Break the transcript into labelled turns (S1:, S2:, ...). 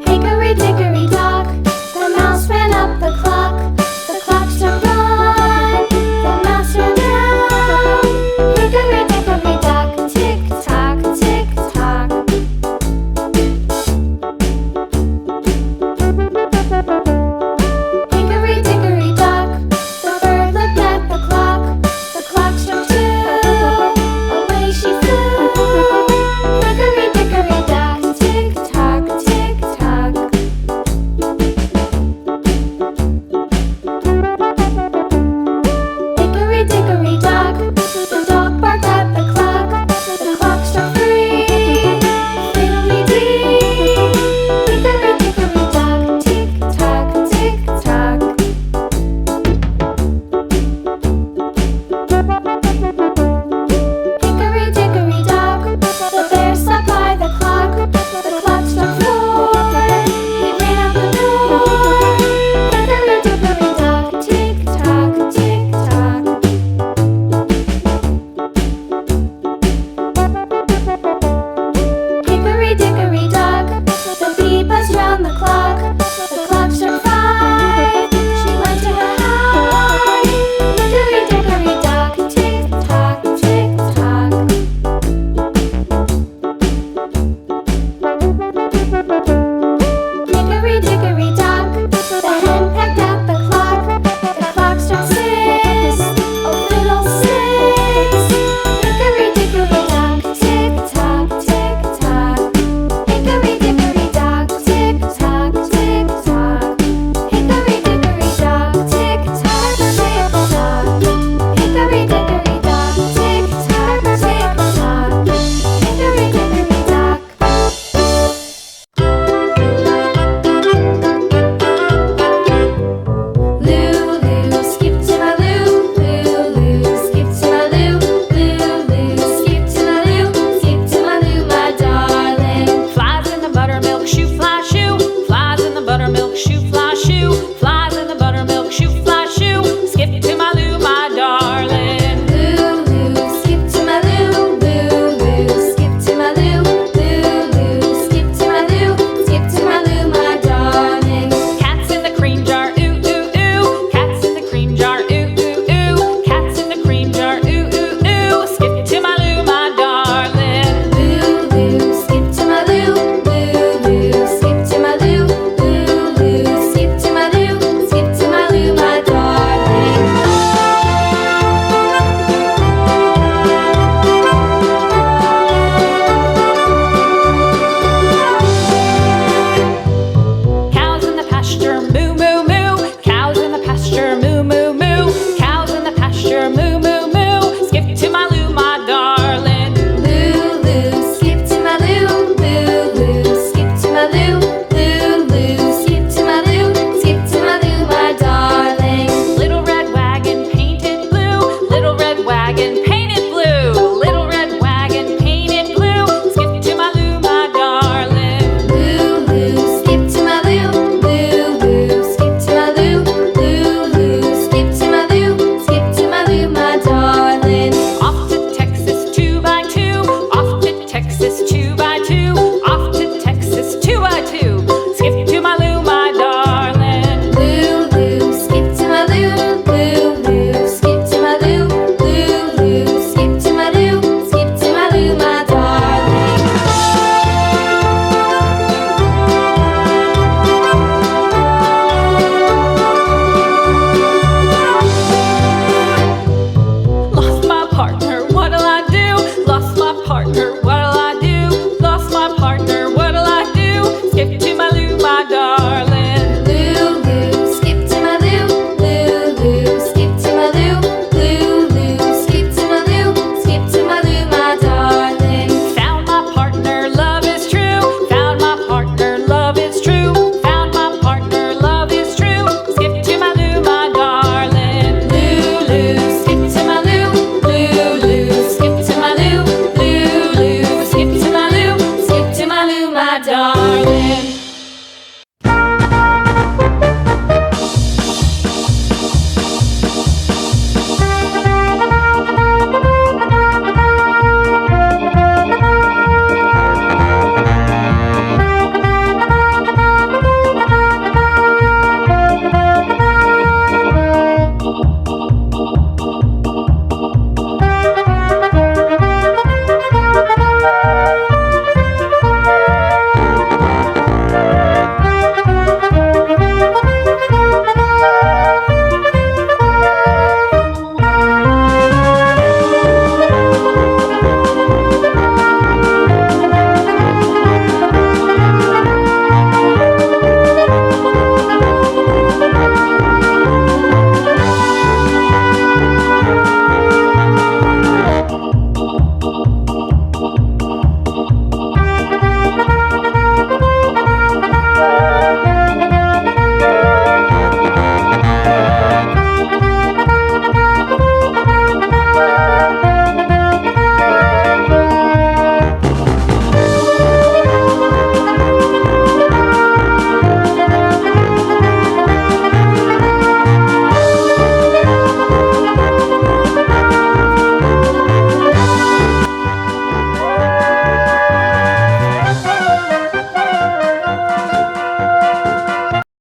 S1: Hickory dickory dock, the mouse ran up the clock. The clock struck one, the mouse ran down. Hickory dickory dock, tick tock, tick tock. Hickory dickory dock, the bird looked at the clock. The clock struck two, away she flew. Hickory dickory dock, tick tock, tick tock. Hickory dickory dock, the dog barked at the clock. The clock struck three, fiddly-dee. Hickory dickory dock, tick tock, tick tock. Hickory dickory dock, the bear sat by the clock. The clock struck four, he ran out the door. Hickory dickory dock, tick tock, tick tock. Hickory dickory dock, the bee buzzed round the clock. The clock struck five, she went to her hive. Hickory dickory dock, tick tock, tick tock. Hickory dickory dock, the hen pecked at the clock. The clock struck six, oh fiddlesticks. Hickory dickory dock, tick tock, tick tock. Hickory dickory dock, tick tock, tick tock. Hickory dickory dock, tick tock, tick tock. Hickory dickory dock, tick tock, tick tock. Hickory dickory dock. Lulu, skip to my loo, Lulu, skip to my loo, Lulu, skip to my loo, skip to my loo, my darling.
S2: Flies in the buttermilk shoe, fly shoe. Flies in the buttermilk shoe, fly shoe. Flies in the buttermilk shoe, fly shoe. Skip to my loo, my darling.
S1: Lulu, skip to my loo, Lulu, skip to my loo, Lulu, skip to my loo, skip to my loo, my darling.
S2: Cats in the cream jar, ooh ooh ooh. Cats in the cream jar, ooh ooh ooh. Cats in the cream jar, ooh ooh ooh. Skip to my loo, my darling.
S1: Lulu, skip to my loo, Lulu, skip to my loo, Lulu, skip to my loo, skip to my loo, my darling.
S2: Cows in the pasture, moo moo moo. Cows in the pasture, moo moo moo. Cows in the pasture, moo moo moo. Skip to my loo, my darling.
S1: Lulu, skip to my loo, Lulu, skip to my loo, Lulu, skip to my loo, skip to my loo, my darling.
S2: Little red wagon painted blue. Little red wagon painted blue. Little red wagon painted blue. Skip to my loo, my darling.
S1: Lulu, skip to my loo, Lulu, skip to my loo, Lulu, skip to my loo, skip to my loo, my darling.
S2: Off to Texas 2x2. Off to Texas 2x2. Off to Texas 2x2. Skip to my loo, my darling.
S1: Lulu, skip to my loo, Lulu, skip to my loo, Lulu, skip to my loo, skip to my loo, my darling.
S2: Lost my partner, what'll I do? Lost my partner, what'll